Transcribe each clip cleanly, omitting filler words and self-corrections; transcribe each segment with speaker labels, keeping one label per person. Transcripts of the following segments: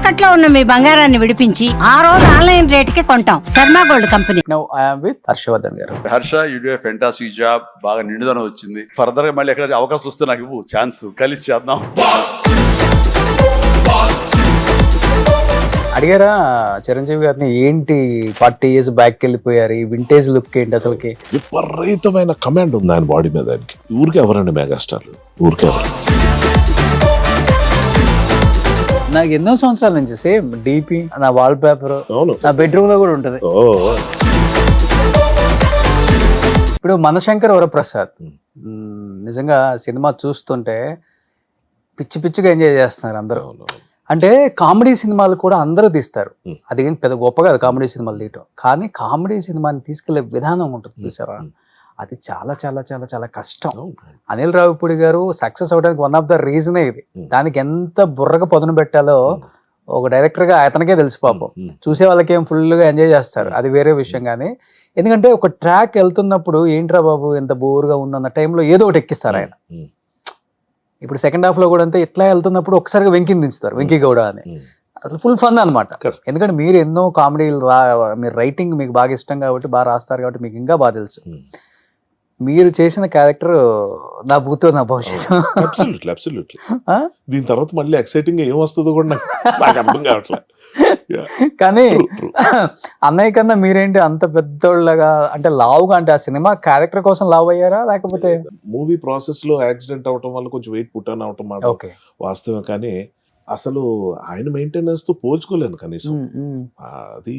Speaker 1: తాకట్లో ఉన్న మీ బంగారాన్ని విడిపించి ఆ రోజు ఆన్లైన్ రేటుకి కొంటాం. Sharma gold company.
Speaker 2: Now I am with Harshavardhan garu.
Speaker 3: Harsha you do fantastic job. బాగా నిండుదనం వచ్చింది. ఫర్దర్ గా మళ్ళీ ఎక్కడ అవకాశం వస్తే నాకు ఇవ్వు, ఛాన్స్ కలిసి చేద్దాం.
Speaker 2: అడిగారా చిరంజీవి గారిని, ఏంటి 40 years బ్యాక్ వెళ్ళిపోయారు, ఈ వింటేజ్ లుక్ ఏంటి అసలుకి?
Speaker 4: విపరీతమైన కమాండ్ ఉంది ఆయన బాడీ మీద. ఆయనకి ఊరికే ఎవరండి మెగాస్టార్లు, ఊరికే ఎవరు.
Speaker 2: నాకు ఎన్నో సంవత్సరాల నుంచి సేమ్ డీపీ నా వాల్ పేపర్ నా బెడ్రూమ్ లో కూడా ఉంటది. ఇప్పుడు మనశంకర్ వరప్రసాద్ నిజంగా సినిమా చూస్తుంటే పిచ్చి పిచ్చిగా ఎంజాయ్ చేస్తున్నారు అందరూ. అంటే కామెడీ సినిమాలు కూడా అందరూ తీస్తారు, అది పెద్ద గొప్ప కాదు కామెడీ సినిమాలు తీయటం, కానీ కామెడీ సినిమాని తీసుకెళ్లే విధానం ఉంటుంది చూసావా, అది చాలా చాలా చాలా చాలా కష్టం. అనిల్ రావిపూడి గారు సక్సెస్ అవడానికి వన్ ఆఫ్ ద రీజనే ఇది. దానికి ఎంత బుర్రగా పదును పెట్టాలో ఒక డైరెక్టర్ గా అతనికే తెలుసు పాపం. చూసే వాళ్ళకి ఏం ఫుల్ గా ఎంజాయ్ చేస్తారు, అది వేరే విషయం. కానీ ఎందుకంటే ఒక ట్రాక్ వెళ్తున్నప్పుడు ఏంట్రా బాబు ఎంత బోర్గా ఉందన్న టైంలో ఏదో ఒకటి ఎక్కిస్తారు ఆయన. ఇప్పుడు సెకండ్ హాఫ్ లో కూడా అంతే, ఇట్లా వెళ్తున్నప్పుడు ఒకసారిగా వెంకిని దించుతారు, వెంకీ గౌడ అని. అసలు ఫుల్ ఫన్ అనమాట. ఎందుకంటే మీరు ఎన్నో కామెడీలు మీరు రైటింగ్ మీకు బాగా ఇష్టం కాబట్టి బాగా రాస్తారు కాబట్టి మీకు ఇంకా బాగా తెలుసు. మీరు చేసిన క్యారెక్టర్ నా భూతో నా భవిష్యత్తు.
Speaker 4: దీని తర్వాత మళ్ళీ ఎక్సైటింగ్ ఏం వస్తుందో కూడా నాకు అర్థం కావట్లేదు.
Speaker 2: కానీ అన్నయ్య కన్నా మీరేంటి అంత పెద్దోళ్ళగా, అంటే లావుగా, అంటే ఆ సినిమా క్యారెక్టర్ కోసం లావు అయ్యారా లేకపోతే
Speaker 4: మూవీ ప్రాసెస్ లో యాక్సిడెంట్ అవటం వల్ల కొంచెం వెయిట్ పుట్టాను అవటం మాట వాస్తవం. కానీ అసలు ఆయన మెయింటెనెన్స్ తో పోల్చుకోలేను కనీసం. అది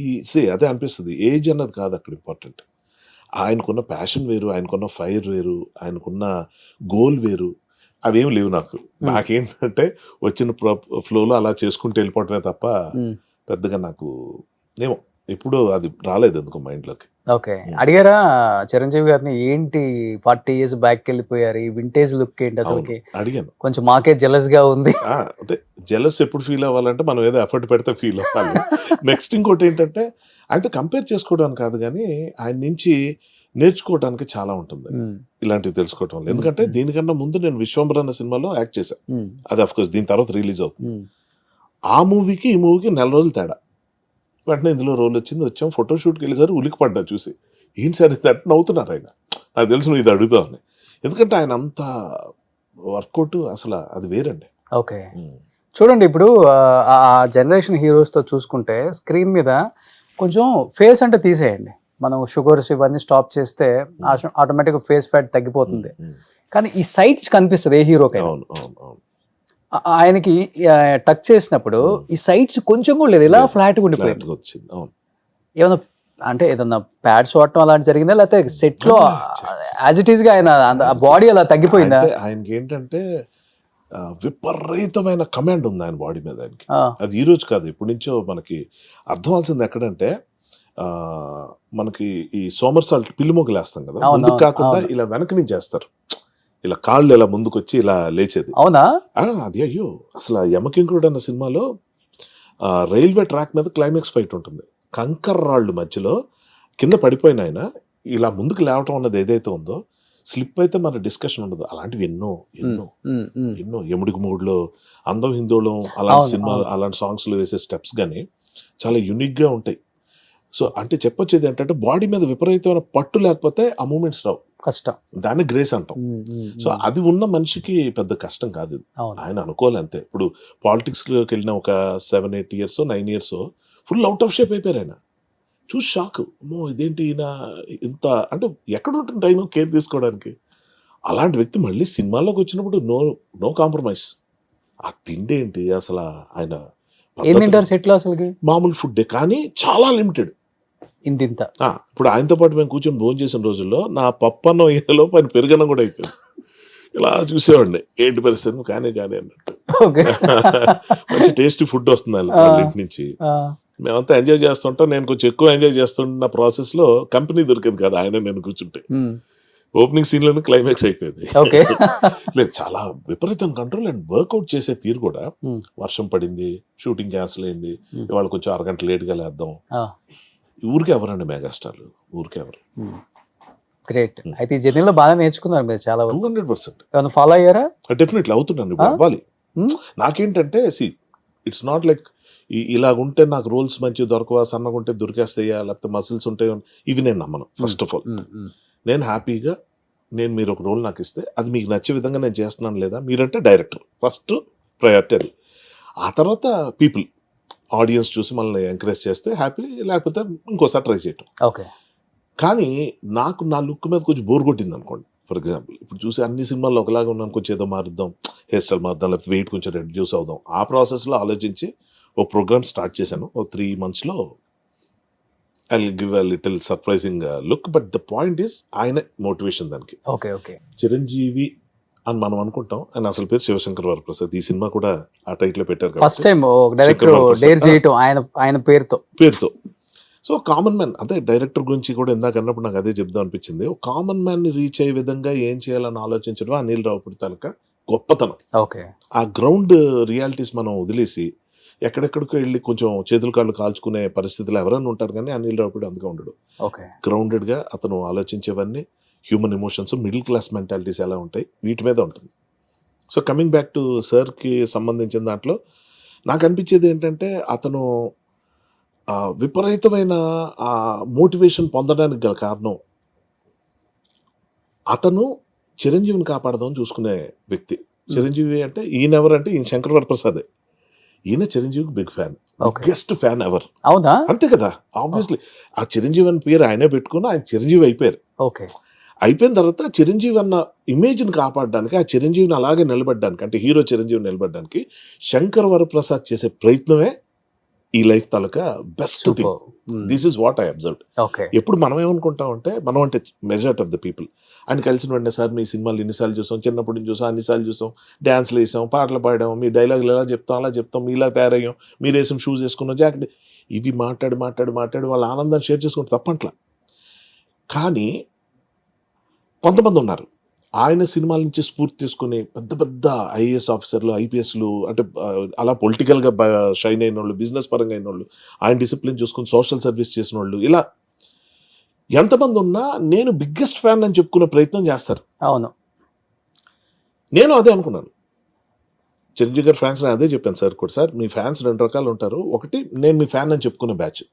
Speaker 4: అదే అనిపిస్తుంది. ఏజ్ అన్నది కాదు అక్కడ ఇంపార్టెంట్. ఆయనకున్న ప్యాషన్ వేరు, ఆయనకున్న ఫైర్ వేరు, ఆయనకున్న గోల్ వేరు. అవేం లేవు నాకు. నాకేంటంటే వచ్చిన ఫ్లోలో అలా చేసుకుంటూ వెళ్ళిపోవటమే తప్ప పెద్దగా నాకు ఏమో ఎప్పుడూ అది రాలేదు ఎందుకు మైండ్లోకి.
Speaker 2: ఓకే, అడిగారా చిరంజీవి గారిని, ఏంటి 40 years బ్యాక్ వెళ్ళిపోయారు, ఈ వింటేజ్ లుక్ ఏంటి అసలుకి?
Speaker 4: అడిగాను.
Speaker 2: కొంచెం మాకే జెలస్ గా ఉంది.
Speaker 4: అంటే జెలస్ ఎప్పుడు ఫీల్ అవ్వాలంటే మనం ఏదో ఎఫర్ట్ పెడితే ఫీల్ అవ్వాలి. నెక్స్ట్ ఇంకోటి ఏంటంటే ఆయనతో కంపేర్ చేసుకోవడానికి కాదు, కానీ ఆయన నుంచి నేర్చుకోవడానికి చాలా ఉంటుంది ఇలాంటివి తెలుసుకోవటం వల్ల. ఎందుకంటే దీనికన్నా ముందు నేను విశ్వంబర్ అన్న సినిమాలో యాక్ట్ చేశాను, అది అఫ్ కోర్స్ దీని తర్వాత రిలీజ్ అవుతుంది. ఆ మూవీకి ఈ మూవీకి 4 రోజులు తేడా. వెంటనే ఇందులో రోల్ వచ్చింది, వచ్చాం ఫోటోషూట్కి వెళ్ళేసరికి ఉలికి పడ్డా చూసి, ఏంటి సార్ ఇది అట్లా నవ్వుతున్నారు ఆయన, నాకు తెలుసు నువ్వు ఇది అడుగుతావని. ఎందుకంటే ఆయన అంత వర్కౌట్ అసలు అది వేరండి.
Speaker 2: ఓకే, చూడండి ఇప్పుడు ఆ జనరేషన్ హీరోస్తో చూసుకుంటే స్క్రీన్ మీద కొంచెం ఫేస్ అంటే తీసేయండి, మనం షుగర్స్ ఇవన్నీ స్టాప్ చేస్తే ఆటోమేటిక్గా ఫేస్ ఫ్యాట్ తగ్గిపోతుంది. కానీ ఈ సైట్స్ కనిపిస్తుంది ఏ హీరోకి. ఆయనకి టచ్ చేసినప్పుడు ఈ సైట్స్ కొంచెం కూడా లేదు, ఇలా ఫ్లాట్గా ఉండిపోయింది. ఏమన్నా అంటే ఏదన్నా ప్యాడ్స్ వాడటం అలాంటి జరిగిందా, లేకపోతే సెట్ లో యాజ్ ఇట్ ఈస్ గా ఆయన బాడీ అలా తగ్గిపోయిందా?
Speaker 4: ఆయనకి ఏంటంటే విపరీతమైన కమాండ్ ఉంది ఆయన బాడీ మీద. ఆయనకి అది ఈ రోజు కాదు, ఇప్పటి నుంచో మనకి అర్థం అవ్వాల్సింది ఎక్కడంటే, మనకి ఈ సోమర్సాల్ట్ పిల్లి మొగ్గలు వేస్తాం కదా, ముందుకు కాకుండా ఇలా వెనక నుంచి వేస్తారు, ఇలా కాళ్ళు ఇలా ముందుకు వచ్చి ఇలా లేచేది.
Speaker 2: అవునా?
Speaker 4: అది అయ్యో అసలు యమకింకుడు అన్న సినిమాలో రైల్వే ట్రాక్ మీద క్లైమాక్స్ ఫైట్ ఉంటుంది, కంకర్ రాళ్ళు మధ్యలో కింద పడిపోయిన ఆయన ఇలా ముందుకు లేవటం అన్నది ఏదైతే ఉందో, స్లిప్ అయితే మన డిస్కషన్ ఉండదు. అలాంటివి ఎన్నో ఎన్నో ఎన్నో యముడికి మూడులో, అందం హిందోళం అలాంటి సినిమా అలాంటి సాంగ్స్లో వేసే స్టెప్స్ కానీ చాలా యూనిక్గా ఉంటాయి. సో అంటే చెప్పొచ్చేది ఏంటంటే బాడీ మీద విపరీతమైన పట్టు లేకపోతే ఆ మూమెంట్స్ రావు, కష్టం. దాన్ని గ్రేస్ అంటాం. సో అది ఉన్న మనిషికి పెద్ద కష్టం కాదు, ఆయన అనుకోవాలి అంతే. ఇప్పుడు పాలిటిక్స్లోకి వెళ్ళిన ఒక 7-8 years 9 years full out of shape అయిపోయారు. ఆయన చూసి షాక్, అమ్మో ఇదేంటి ఈయన ఇంత, అంటే ఎక్కడ ఉంటుంది టైం కేర్ తీసుకోవడానికి. అలాంటి వ్యక్తి మళ్ళీ సినిమాల్లోకి వచ్చినప్పుడు నో కాంప్రమైజ్. ఆ తిండి ఏంటి అసలు, ఆయన మామూలు ఫుడ్ కానీ చాలా లిమిటెడ్.
Speaker 2: ఇంత
Speaker 4: ఇప్పుడు ఆయనతో పాటు మేము కూర్చొని భోజనం చేసిన రోజుల్లో నా పప్పన్నో ఏలో పని పెరుగన్నం కూడా అయిపోయింది. ఇలా చూసేవాడిని ఏంటి పరిస్థితి, కానీ అన్నట్టు. మంచి టేస్టీ ఫుడ్ వస్తుంది ఇంటి నుంచి, మేమంతా ఎంజాయ్ చేస్తుంటాం. నేను కొంచెం ఎక్కువ ఎంజాయ్ చేస్తున్న ప్రాసెస్ లో కంపెనీ దొరికింది కదా, ఆయన నేను కూర్చుంటే ఓపెనింగ్ సీన్ లోనే క్లైమాక్స్ అయిపోయింది. లేదు చాలా విపరీతం కంట్రోల్ అండ్ వర్కౌట్ చేసే తీరు కూడా. వర్షం పడింది, షూటింగ్ క్యాన్సిల్ అయింది, ఇవాళ కొంచెం 1 గంట లేట్గా లేద్దాం. ఊరికే ఎవరండి మెగాస్టార్లు, ఊరికే ఎవరు.
Speaker 2: గ్రేట్. అయితే ఈ జర్నీలో బాగా నేర్చుకున్నారు మీరు చాలా.
Speaker 4: 200%
Speaker 2: ఫాలో అయ్యారా?
Speaker 4: డెఫినెట్లీ అవుతున్నాను, ఇప్పుడు అవ్వాలి. నాకేంటంటే ఇట్స్ నాట్ లైక్ ఇలాగుంటే నాకు రోల్స్ మంచిగా దొరకవా, సన్నగా ఉంటే దొరికేస్తాయా, లేకపోతే మసిల్స్ ఉంటాయో, ఇవి నేను నమ్మను. ఫస్ట్ ఆఫ్ ఆల్ నేను హ్యాపీగా, నేను మీరు ఒక రోల్ నాకు ఇస్తే అది మీకు నచ్చే విధంగా నేను చేస్తున్నాను లేదా, మీరంటే డైరెక్టర్ ఫస్ట్ ప్రయారిటీ అది. ఆ తర్వాత పీపుల్, ఆడియన్స్ చూసి మనల్ని ఎంకరేజ్ చేస్తే హ్యాపీ, లేకపోతే ఇంకోసారి ట్రై చేయటం.
Speaker 2: ఓకే.
Speaker 4: కానీ నాకు నా లుక్ మీద కొంచెం బోర్ కొట్టింది అనుకోండి. ఫర్ ఎగ్జాంపుల్ ఇప్పుడు చూసి అన్ని సినిమాల్లో ఒకలాగా ఉన్నాను, కొంచెం ఏదో మారుద్దాం, హెయిర్ స్టైల్ మారుద్దాం, లేకపోతే వెయిట్ కొంచెం రెడ్యూస్ అవుదాం. ఆ ప్రాసెస్లో ఆలోచించి ఒక ప్రోగ్రామ్ స్టార్ట్ చేశాను. ఒక 3 monthsలో I will give a little surprising look. But the point is ఆయన మోటివేషన్ దానికి.
Speaker 2: ఓకే. ఓకే.
Speaker 4: చిరంజీవి అని మనం అనుకుంటాం, ఆయన అసలు పేరు శివశంకర్ వరప్రసాద్. ఈ సినిమా కూడా ఆ టైటిల్ పెట్టారు
Speaker 2: ఫస్ట్ టైం డైరెక్టర్ డేర్ చేయటం ఆయన పేరుతో.
Speaker 4: సో కామన్ మ్యాన్, అదే డైరెక్టర్ గురించి కూడా ఇందాక అన్నప్పుడు నాకు అదే చెప్దాం అనిపించింది. ఒక కామన్ మ్యాన్ ని రీచ్ అయ్యే విధంగా ఏం చేయాలని ఆలోచించడం అనిల్ రావిపూడి తాలూకా గొప్పతనం.
Speaker 2: ఓకే.
Speaker 4: ఆ గ్రౌండ్ రియాలిటీస్ మనం వదిలేసి ఎక్కడెక్కడికో వెళ్ళి కొంచెం చేతులు కాళ్ళు కాల్చుకునే పరిస్థితులు ఎవరైనా ఉంటారు, కానీ అనిల్ రావిపూడి అందుగా ఉండడు.
Speaker 2: ఓకే.
Speaker 4: గ్రౌండెడ్గా అతను ఆలోచించేవన్నీ human emotions, middle class mentalities ఎలా ఉంటాయి, వీటి మీద ఉంటుంది. సో కమింగ్ బ్యాక్ టు సార్కి సంబంధించిన దాంట్లో నాకు అనిపించేది ఏంటంటే, అతను విపరీతమైన మోటివేషన్ పొందడానికి గల కారణం, అతను చిరంజీవిని కాపాడదామని చూసుకునే వ్యక్తి. చిరంజీవి అంటే ఈయన ఎవరంటే ఈయన శంకర్ వరప్రసాదే. ఈయన చిరంజీవికి big fan, biggest fan ever.
Speaker 2: అవునా?
Speaker 4: అంతే కదా, ఆబ్వియస్లీ. ఆ చిరంజీవి అని పేరు ఆయనే పెట్టుకుని ఆయన చిరంజీవి అయిపోయారు.
Speaker 2: ఓకే.
Speaker 4: అయిపోయిన తర్వాత చిరంజీవి అన్న ఇమేజ్ని కాపాడడానికి, ఆ చిరంజీవిని అలాగే నిలబడడానికి, అంటే హీరో చిరంజీవి నిలబడడానికి శంకర్ వరప్రసాద్ చేసే ప్రయత్నమే ఈ life taluka best thing. This is what I observed. ఎప్పుడు మనం ఏమనుకుంటాం అంటే, మనం అంటే మెజారిటీ ఆఫ్ ద పీపుల్, ఆయన కలిసిన వెంటనే సార్ మీ సినిమాలు ఎన్నిసార్లు చూసాం, చిన్నప్పటి నుంచి చూసాం, అన్నిసార్లు చూసాం, డ్యాన్స్లు వేసాం, పాటలు పాడాం, మీ డైలాగులు ఎలా చెప్తాం అలా చెప్తాం, మీ ఇలా తయారయ్యాం, మీరు వేసిన షూస్ వేసుకున్నాం, జాకెట్, ఇవి మాట్లాడి వాళ్ళ ఆనందాన్ని షేర్ చేసుకుంటే తప్పట్లా. కానీ కొంతమంది ఉన్నారు ఆయన సినిమాల నుంచి స్ఫూర్తి తీసుకుని పెద్ద పెద్ద ఐఏఎస్ ఆఫీసర్లు, ఐపీఎస్లు, అంటే అలా పొలిటికల్గా షైన్ అయిన వాళ్ళు, బిజినెస్ పరంగా అయిన వాళ్ళు, ఆయన డిసిప్లిన్ చూసుకుని సోషల్ సర్వీస్ చేసిన వాళ్ళు, ఇలా ఎంతమంది ఉన్నా నేను బిగ్గెస్ట్ ఫ్యాన్ అని చెప్పుకునే ప్రయత్నం చేస్తారు.
Speaker 2: అవును,
Speaker 4: నేను అదే అనుకున్నాను. చిరంజీవి గారి ఫ్యాన్స్ అదే చెప్పాను సార్ కూడా, సార్ మీ ఫ్యాన్స్ 2 రకాలు ఉంటారు. ఒకటి నేను మీ ఫ్యాన్ అని చెప్పుకునే బ్యాచ్,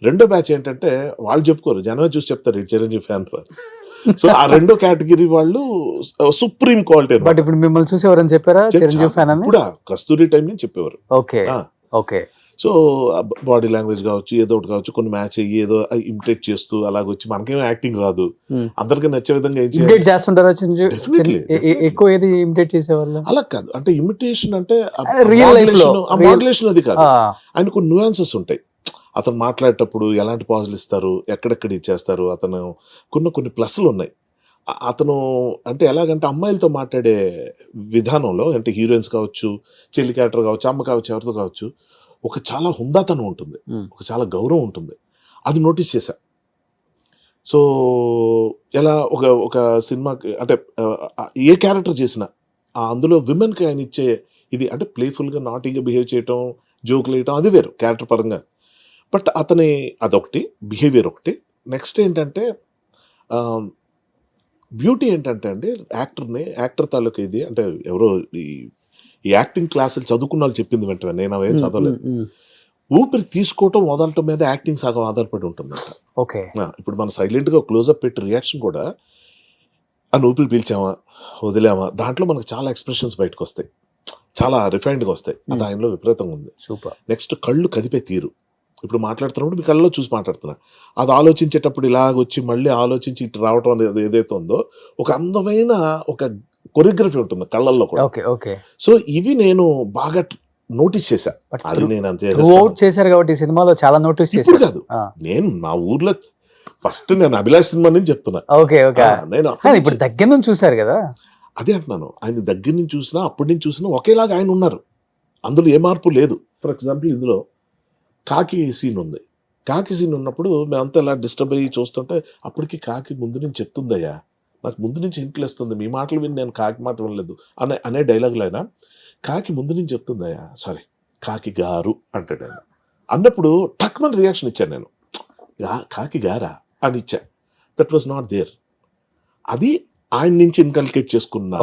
Speaker 4: రెండో బ్యాచ్ ఏంటంటే వాళ్ళు చెప్పుకోరు, జనమే చూసి చెప్తారు చిరంజీవి ఫ్యాన్. సో ఆ రెండో కేటగిరీ వాళ్ళు సుప్రీం క్వాలిటీ.
Speaker 2: బట్ ఇప్పుడు మిమ్మల్ని చూసి ఎవరైనా చెప్పారా చిరంజీవి ఫ్యాన్ అని?
Speaker 4: కూడా కస్తూరి టైం నుంచి చెప్పేవారు.
Speaker 2: Okay. Okay.
Speaker 4: So body language కావచ్చు, ఏదో ఒకటి కావచ్చు, కొన్ని మ్యాచ్ అయ్యి ఏదో ఇమిటేట్ చేస్తూ అలాగొచ్చి, మనకేమో యాక్టింగ్ రాదు, అందరికీ నచ్చే విధంగా
Speaker 2: ఇమిటేట్ చేస్తుంటారా? ఎక్కువ ఏది ఇమిటేట్ చేసేవాళ్ళు?
Speaker 4: అలా కాదు, అంటే ఇమిటేషన్ అంటే
Speaker 2: రియల్ లైఫ్ లో
Speaker 4: మాడ్యులేషన్ అది కాదు, ఆయన కొన్ని న్యూయాన్సెస్ ఉంటాయి. అతను మాట్లాడేటప్పుడు ఎలాంటి పాజులు ఇస్తారు, ఎక్కడెక్కడ ఇచ్చేస్తారు, అతను కొన్ని ప్లస్లు ఉన్నాయి. అతను అంటే ఎలాగంటే అమ్మాయిలతో మాట్లాడే విధానంలో, అంటే హీరోయిన్స్ కావచ్చు, చెల్లి క్యారెక్టర్ కావచ్చు, అమ్మ కావచ్చు, ఎవరితో కావచ్చు, ఒక చాలా హుందాతనం ఉంటుంది, ఒక చాలా గౌరవం ఉంటుంది. అది నోటీస్ చేశా. సో ఎలా ఒక సినిమాకి అంటే ఏ క్యారెక్టర్ చేసినా అందులో విమెన్కి ఆయన ఇచ్చే ఇది, అంటే ప్లేఫుల్గా నాటీగా బిహేవ్ చేయటం, జోకులు వేయటం, అది వేరు క్యారెక్టర్ పరంగా. బట్ అతని అదొకటి, బిహేవియర్ ఒకటి. నెక్స్ట్ ఏంటంటే బ్యూటీ ఏంటంటే అండి, యాక్టర్ తాలూకా ఇది, అంటే ఎవరో ఈ యాక్టింగ్ క్లాసులు చదువుకున్న వాళ్ళు చెప్పింది వెంటనే, నేను అవే చదవలేదు. ఊపిరి తీసుకోవటం వదలటం మీద యాక్టింగ్ సగం ఆధారపడి ఉంటుందంట.
Speaker 2: ఓకే.
Speaker 4: ఇప్పుడు మనం సైలెంట్గా క్లోజప్ పెట్టి రియాక్షన్ కూడా అని ఊపిరి పీల్చామా వదిలామా, దాంట్లో మనకు చాలా ఎక్స్ప్రెషన్స్ బయటకు వస్తాయి, చాలా రిఫైన్డ్గా వస్తాయి. అది ఆయనలో విపరీతంగా ఉంది.
Speaker 2: సూపర్.
Speaker 4: నెక్స్ట్ కళ్ళు కదిపే తీరు, ఇప్పుడు మాట్లాడుతున్నప్పుడు మీ కళ్ళలో చూసి మాట్లాడుతున్నా, అది ఆలోచించేటప్పుడు ఇలాగొచ్చి మళ్ళీ ఆలోచించి ఇటు రావటం అనేది ఏదైతే ఉందో, ఒక అందమైన ఒక కొరియోగ్రఫీ ఉంటుంది కళ్ళల్లో కూడా.
Speaker 2: ఓకే. ఓకే.
Speaker 4: సో ఇవి నేను బాగా నోటీస్ చేశా. అది నేను అంతే
Speaker 2: చేశారు కాబట్టి సినిమాలో చాలా నోటీస్ చేశారు.
Speaker 4: ఇప్పుడు కాదు, నేను నా ఊర్లో ఫస్ట్ నేను అభిలాష్ సినిమా నుంచి చెప్తున్నా.
Speaker 2: ఓకే. ఓకే.
Speaker 4: నేను
Speaker 2: ఇప్పుడు దగ్గర నుంచి చూసారు కదా,
Speaker 4: అదే అంటున్నాను. ఆయన దగ్గర నుంచి చూసినా, అప్పటి నుంచి చూసినా ఒకేలాగా ఆయన ఉన్నారు, అందులో ఏ మార్పు లేదు. ఫర్ ఎగ్జాంపుల్ ఇందులో కాకి సీన్ ఉంది. కాకి సీన్ ఉన్నప్పుడు మేమంతా ఇలా డిస్టర్బ్ అయ్యి చూస్తుంటే, అప్పటికి కాకి ముందు నుంచి చెప్తుందయ్యా, నాకు ముందు నుంచి ఇంట్లేస్తుంది, మీ మాటలు విని నేను కాకి మాట వినలేదు అనే డైలాగులు అయినా, కాకి ముందు నుంచి చెప్తుందయ్యా, సారీ కాకి గారు అంటాడు ఆయన. అన్నప్పుడు టక్మన్ రియాక్షన్ ఇచ్చాను నేను, కాకి గారా అని ఇచ్చా. That was not there. అది ఆయన నుంచి ఇన్కల్కేట్ చేసుకున్న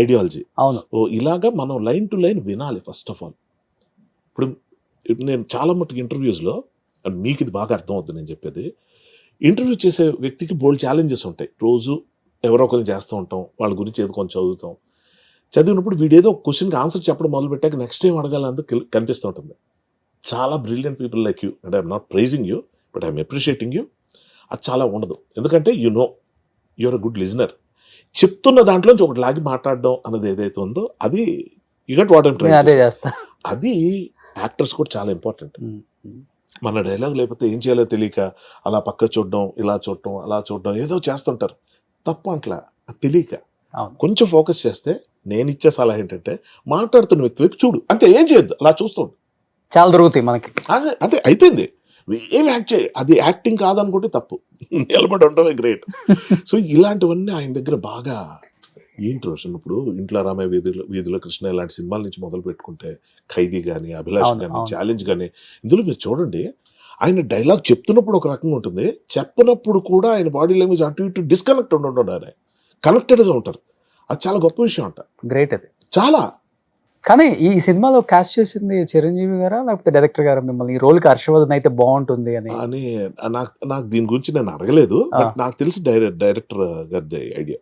Speaker 4: ఐడియాలజీ.
Speaker 2: అవును.
Speaker 4: ఇలాగా మనం లైన్ టు లైన్ వినాలి ఫస్ట్ ఆఫ్ ఆల్. ఇప్పుడు నేను చాలా మట్టుకు ఇంటర్వ్యూస్లో, అండ్ మీకు ఇది బాగా అర్థం అవుతుంది నేను చెప్పేది, ఇంటర్వ్యూ చేసే వ్యక్తికి బోల్డ్ ఛాలెంజెస్ ఉంటాయి. రోజు ఎవరో ఒకరిని చేస్తూ ఉంటాం, వాళ్ళ గురించి ఏదో కొంచెం చదువుతాం. చదివినప్పుడు వీడేదో క్వశ్చన్కి ఆన్సర్ చెప్పడం మొదలు పెట్టాక నెక్స్ట్ టైం అడగాలందుకు కనిపిస్తూ ఉంటుంది. చాలా brilliant people like you, and I'm not praising you, but I'm appreciating you. అది చాలా ఉండదు, ఎందుకంటే you know you're a good listener. చెప్తున్న దాంట్లోంచి ఒకటి లాగి మాట్లాడడం అన్నది ఏదైతే ఉందో అది యూ గట్ వాట్ ఐమ్
Speaker 2: నేను అదే
Speaker 4: ట్రైయింగ్.
Speaker 2: చేస్తా.
Speaker 4: అది యాక్టర్స్ కూడా చాలా ఇంపార్టెంట్. మన డైలాగ్ లేకపోతే ఏం చేయాలో తెలియక అలా పక్క చూడడం, ఇలా చూడటం, అలా చూడడం, ఏదో చేస్తుంటారు. తప్పు అట్లా, అది తెలియక
Speaker 2: అవును.
Speaker 4: కొంచెం ఫోకస్ చేస్తే, నేను ఇచ్చే సలహా ఏంటంటే మాట్లాడుతున్న వ్యక్తి వైపు చూడు, అంతే, ఏం చేయొద్దు, అలా చూస్తుండు,
Speaker 2: చాలా దొరుకుతాయి మనకి.
Speaker 4: అంటే అయిపోయింది. ఏం యాక్ట్ చేయి, అది యాక్టింగ్ కాదనుకుంటే తప్పు, నిలబడి ఉండవే గ్రేట్. సో ఇలాంటివన్నీ ఆయన దగ్గర బాగా ఏంటి రోషన్. ఇప్పుడు ఇంట్లో రామయ్య వీధిలో కృష్ణ ఇలాంటి సినిమాల నుంచి మొదలు పెట్టుకుంటే, ఖైదీ కానీ, అభిలాష్
Speaker 2: అవును,
Speaker 4: కానీ,
Speaker 2: అవును.
Speaker 4: ఛాలెంజ్ కానీ, ఇందులో మీరు చూడండి ఆయన డైలాగ్ చెప్తున్నప్పుడు ఒక రకంగా ఉంటుంది, చెప్పనప్పుడు కూడా ఆయన బాడీ లాంగ్వేజ్ అటు ఇటు డిస్కనెక్ట్ ఉండడం, ఆయన కనెక్టెడ్గా ఉంటారు. అది చాలా గొప్ప విషయం అంట,
Speaker 2: గ్రేట్ అది.
Speaker 4: చాలా.
Speaker 2: కానీ ఈ సినిమాలో కాస్ట్ చేసింది చిరంజీవి గారా లేకపోతే డైరెక్టర్ గారా మిమ్మల్ని ఈ రోల్కి హర్షవర్ధన్ అయితే బాగుంటుంది అని?
Speaker 4: అని నాకు దీని గురించి నేను అడగలేదు, బట్ నాకు తెలిసి డైరెక్టర్ గారి ఐడియా.